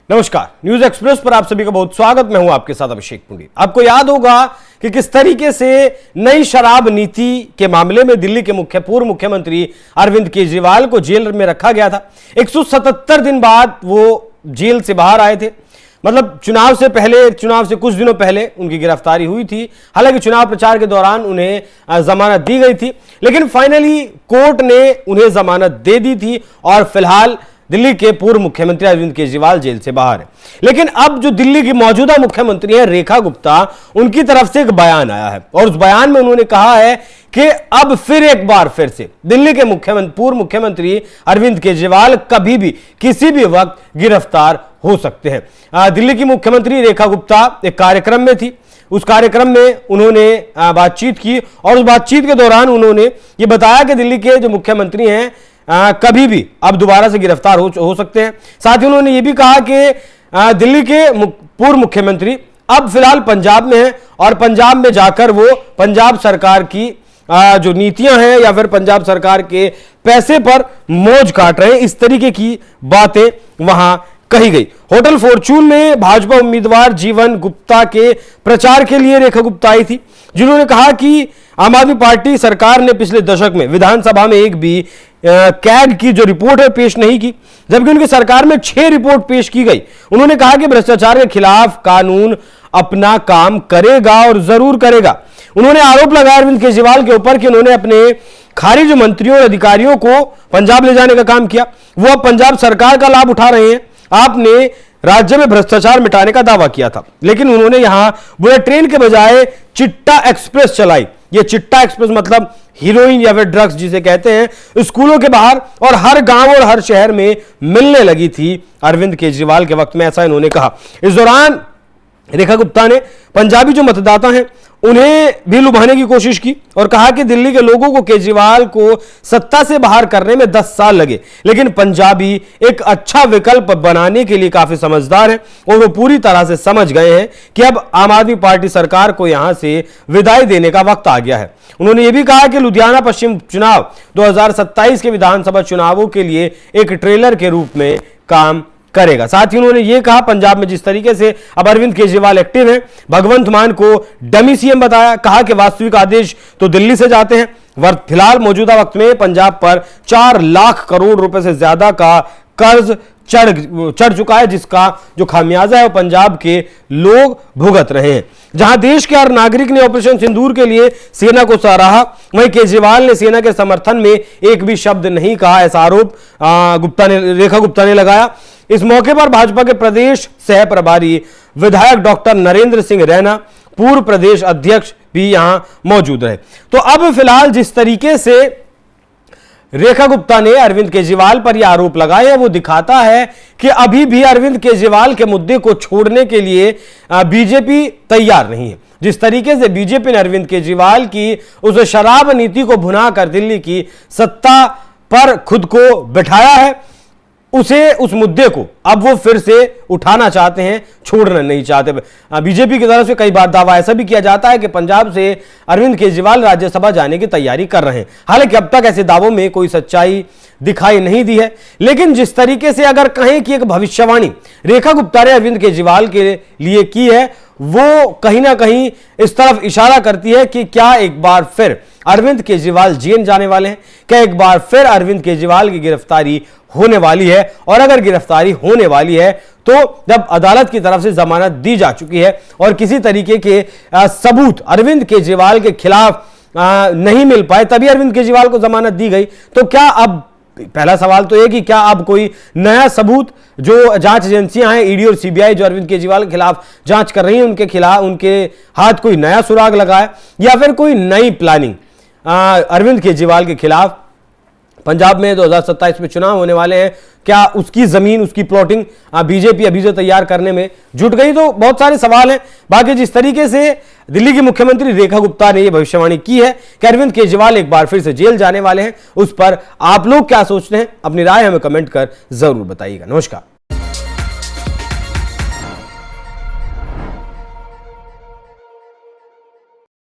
नमस्कार, news express पर आप सभी का बहुत स्वागत। मैं हूं आपके साथ अभिषेक पुंडीर। आपको याद होगा कि किस तरीके से नई शराब नीति के मामले में दिल्ली के पूर्व मुख्यमंत्री अरविंद केजरीवाल को जेल में रखा गया था। 177 दिन बाद वो जेल से बाहर आए थे। मतलब चुनाव से कुछ दिनों पहले उनकी गिरफ्तारी हुई थी। हालांकि चुनाव प्रचार के दौरान उन्हें जमानत दी गई थी, लेकिन फाइनली कोर्ट ने उन्हें जमानत दे दी थी और फिलहाल दिल्ली के पूर्व मुख्यमंत्री अरविंद केजरीवाल जेल से बाहर है। लेकिन अब जो दिल्ली की मौजूदा मुख्यमंत्री है रेखा गुप्ता, उनकी तरफ से एक बयान आया है और उस बयान में उन्होंने कहा है कि अब फिर से दिल्ली के पूर्व मुख्यमंत्री अरविंद केजरीवाल कभी भी किसी भी वक्त गिरफ्तार हो सकते हैं। दिल्ली की मुख्यमंत्री रेखा गुप्ता एक कार्यक्रम में थी। उस कार्यक्रम में उन्होंने बातचीत की और उस बातचीत के दौरान उन्होंने ये बताया कि दिल्ली के जो मुख्यमंत्री हैं कभी भी अब दोबारा से गिरफ्तार हो सकते हैं। साथ ही उन्होंने ये भी कहा कि दिल्ली के पूर्व मुख्यमंत्री अब फिलहाल पंजाब में हैं और पंजाब में जाकर वो पंजाब सरकार की जो नीतियां हैं या फिर पंजाब सरकार के पैसे पर मौज काट रहे हैं। इस तरीके की बातें वहां कही गई। होटल फॉर्चून में भाजपा उम्मीदवार जीवन गुप्ता के प्रचार के लिए रेखा गुप्ता आई थी, जिन्होंने कहा कि आम आदमी पार्टी सरकार ने पिछले दशक में विधानसभा में एक भी कैग की जो रिपोर्ट है पेश नहीं की, जबकि उनकी सरकार में 6 रिपोर्ट पेश की गई। उन्होंने कहा कि भ्रष्टाचार के खिलाफ कानून अपना काम करेगा और जरूर करेगा। उन्होंने आरोप लगाया अरविंद केजरीवाल के ऊपर कि उन्होंने अपने खारिज मंत्रियों और अधिकारियों को पंजाब ले जाने का काम किया। वो अब पंजाब सरकार का लाभ उठा रहे हैं। आपने राज्य में भ्रष्टाचार मिटाने का दावा किया था, लेकिन उन्होंने यहां बुलेट ट्रेन के बजाय चिट्टा एक्सप्रेस चलाई। ये चिट्टा एक्सप्रेस मतलब हीरोइन या फिर ड्रग्स जिसे कहते हैं, स्कूलों के बाहर और हर गांव और हर शहर में मिलने लगी थी अरविंद केजरीवाल के वक्त में, ऐसा इन्होंने कहा। इस दौरान रेखा गुप्ता ने पंजाबी जो मतदाता हैं उन्हें भी लुभाने की कोशिश की और कहा कि दिल्ली के लोगों को केजरीवाल को सत्ता से बाहर करने में 10 साल लगे, लेकिन पंजाबी एक अच्छा विकल्प बनाने के लिए काफी समझदार हैं और वो पूरी तरह से समझ गए हैं कि अब आम आदमी पार्टी सरकार को यहां से विदाई देने का वक्त आ गया है। उन्होंने ये भी कहा कि लुधियाना पश्चिम चुनाव 2027 के विधानसभा चुनावों के लिए एक ट्रेलर के रूप में काम करेगा। साथ ही उन्होंने यह कहा पंजाब में जिस तरीके से अब अरविंद केजरीवाल एक्टिव हैं, भगवंत मान को डमी सीएम बताया। कहा कि वास्तविक आदेश तो दिल्ली से जाते हैं। फिलहाल मौजूदा वक्त में पंजाब पर 4 लाख करोड़ रुपए से ज्यादा का कर्ज चढ़ चुका है, जिसका जो खामियाजा है वो पंजाब के लोग भुगत रहे हैं। जहां देश के हर नागरिक ने ऑपरेशन सिंदूर के लिए सेना को सराहा, वहीं केजरीवाल ने सेना के समर्थन में एक भी शब्द नहीं कहा। ऐसा आरोप रेखा गुप्ता ने लगाया। इस मौके पर भाजपा के प्रदेश सह प्रभारी विधायक डॉक्टर नरेंद्र सिंह रैना, पूर्व प्रदेश अध्यक्ष भी यहां मौजूद रहे। तो अब फिलहाल जिस तरीके से रेखा गुप्ता ने अरविंद केजरीवाल पर यह आरोप लगाए, वो दिखाता है कि अभी भी अरविंद केजरीवाल के मुद्दे को छोड़ने के लिए बीजेपी तैयार नहीं है। जिस तरीके से बीजेपी ने अरविंद केजरीवाल की उस शराब नीति को भुनाकर दिल्ली की सत्ता पर खुद को बिठाया है, उस मुद्दे को अब वो फिर से उठाना चाहते हैं, छोड़ना नहीं चाहते। बीजेपी की तरफ से कई बार दावा ऐसा भी किया जाता है कि पंजाब से अरविंद केजरीवाल राज्यसभा जाने की तैयारी कर रहे हैं। हालांकि अब तक ऐसे दावों में कोई सच्चाई दिखाई नहीं दी है, लेकिन जिस तरीके से अगर कहें कि एक भविष्यवाणी रेखा गुप्ता ने अरविंद केजरीवाल के लिए की है, वो कहीं ना कहीं इस तरफ इशारा करती है कि क्या एक बार फिर अरविंद केजरीवाल जेल जाने वाले हैं, क्या एक बार फिर अरविंद केजरीवाल की गिरफ्तारी होने वाली है। और अगर गिरफ्तारी होने वाली है तो जब अदालत की तरफ से जमानत दी जा चुकी है और किसी तरीके के सबूत अरविंद केजरीवाल के खिलाफ नहीं मिल पाए, तभी अरविंद केजरीवाल को जमानत दी गई, तो क्या अब पहला सवाल तो यह कि क्या अब कोई नया सबूत जो जांच एजेंसियां हैं ईडी और सीबीआई जो अरविंद केजरीवाल के खिलाफ जांच कर रही हैं उनके हाथ कोई नया सुराग लगाए, या फिर कोई नई प्लानिंग अरविंद केजरीवाल के खिलाफ पंजाब में 2027 में चुनाव होने वाले हैं, क्या उसकी जमीन उसकी प्लॉटिंग बीजेपी अभी से तैयार करने में जुट गई? तो बहुत सारे सवाल हैं। बाकी जिस तरीके से दिल्ली की मुख्यमंत्री रेखा गुप्ता ने यह भविष्यवाणी की है कि अरविंद केजरीवाल एक बार फिर से जेल जाने वाले हैं, उस पर आप लोग क्या सोचते हैं? अपनी राय हमें कमेंट कर जरूर बताइएगा। नमस्कार।